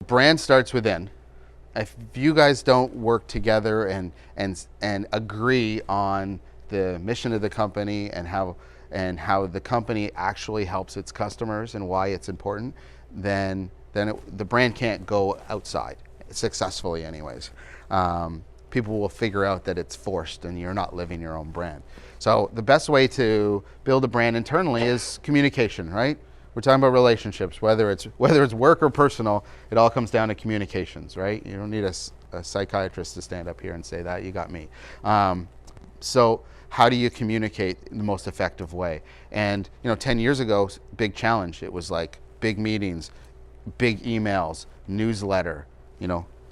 Brand starts within. If you guys don't work together and agree on the mission of the company and how the company actually helps its customers and why it's important, then the brand can't go outside successfully, anyways. People will figure out that it's forced and you're not living your own brand. So the best way to build a brand internally is communication, right? We're talking about relationships, whether it's work or personal. It all comes down to communications, right? You don't need a psychiatrist to stand up here and say that. You got me. So how do you communicate in the most effective way? And 10 years ago, big challenge. It was like big meetings, big emails, newsletter.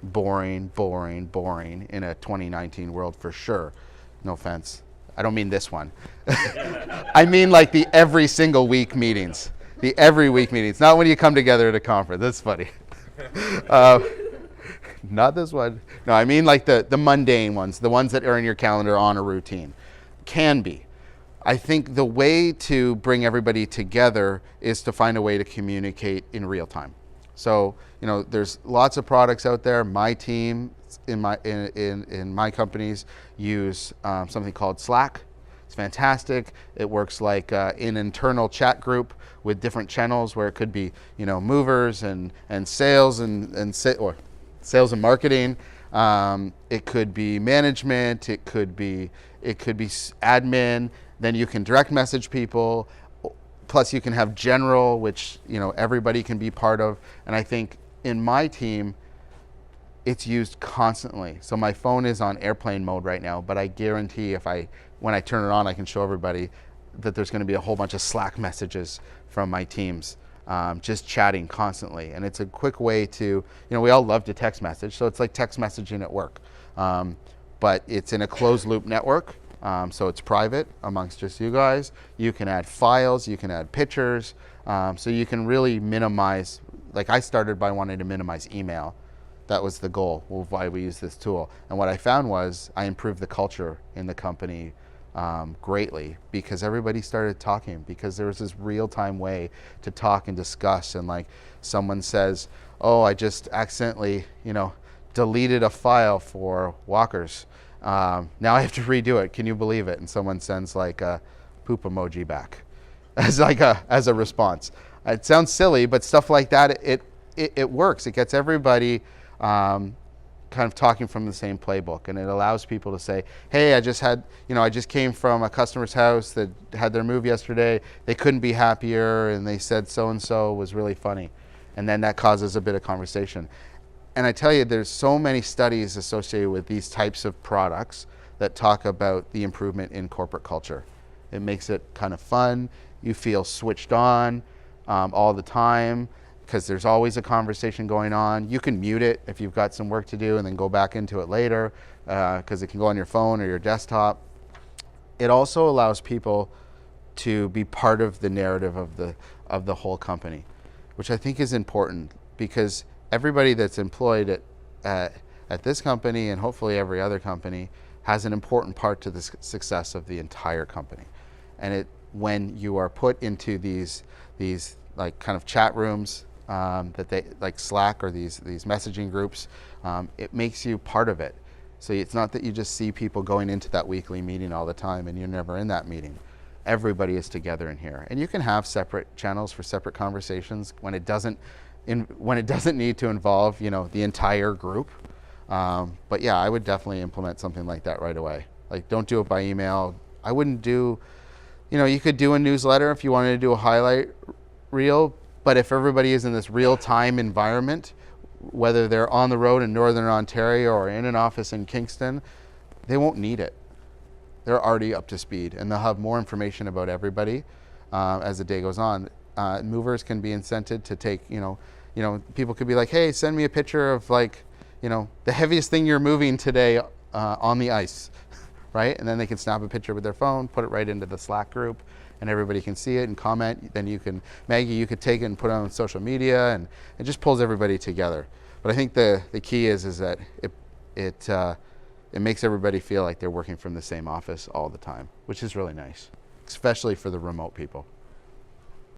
Boring, boring, boring in a 2019 world for sure. No offense. I don't mean this one. I mean like the every single week meetings. The every week meetings, not when you come together at a conference. That's funny. Not this one. No, I mean like the mundane ones, the ones that are in your calendar on a routine. Can be. I think the way to bring everybody together is to find a way to communicate in real time. So, there's lots of products out there. My team in my companies use something called Slack. It's fantastic. It works like an internal chat group with different channels where it could be, movers and sales or sales and marketing. It could be management. It could be admin. Then you can direct message people. Plus you can have general, which everybody can be part of. And I think in my team, it's used constantly. So my phone is on airplane mode right now, but I guarantee when I turn it on, I can show everybody that there's going to be a whole bunch of Slack messages from my teams, just chatting constantly. And it's a quick way to, we all love to text message, so it's like text messaging at work. But it's in a closed loop network, so it's private amongst just you guys. You can add files, you can add pictures, so you can really minimize. Like I started by wanting to minimize email. That was the goal of why we use this tool. And what I found was I improved the culture in the company greatly because everybody started talking, because there was this real-time way to talk and discuss. And like someone says, oh, I just accidentally, deleted a file for walkers. Now I have to redo it. Can you believe it? And someone sends like a poop emoji back as a response. It sounds silly, but stuff like that, it works. It gets everybody kind of talking from the same playbook, and it allows people to say, hey, I just came from a customer's house that had their move yesterday. They couldn't be happier, and they said so-and-so was really funny. And then that causes a bit of conversation. And I tell you, there's so many studies associated with these types of products that talk about the improvement in corporate culture. It makes it kind of fun. You feel switched on all the time, because there's always a conversation going on. You can mute it if you've got some work to do and then go back into it later, because it can go on your phone or your desktop. It also allows people to be part of the narrative of the whole company, which I think is important, because everybody that's employed at this company, and hopefully every other company, has an important part to the success of the entire company. And when you are put into these like kind of chat rooms, that they like Slack or these messaging groups, it makes you part of it. So it's not that you just see people going into that weekly meeting all the time and you're never in that meeting. Everybody is together in here, and you can have separate channels for separate conversations when it doesn't need to involve the entire group. But yeah, I would definitely implement something like that right away. Like, don't do it by email. I wouldn't do, you could do a newsletter if you wanted to do a highlight reel. But if everybody is in this real-time environment, whether they're on the road in Northern Ontario or in an office in Kingston, they won't need it. They're already up to speed, and they'll have more information about everybody as the day goes on. Movers can be incented to take, people could be like, hey, send me a picture of the heaviest thing you're moving today on the ice, right? And then they can snap a picture with their phone, put it right into the Slack group, and everybody can see it and comment. Then Maggie, you could take it and put it on social media, and it just pulls everybody together. But I think the key is that it makes everybody feel like they're working from the same office all the time, which is really nice, especially for the remote people.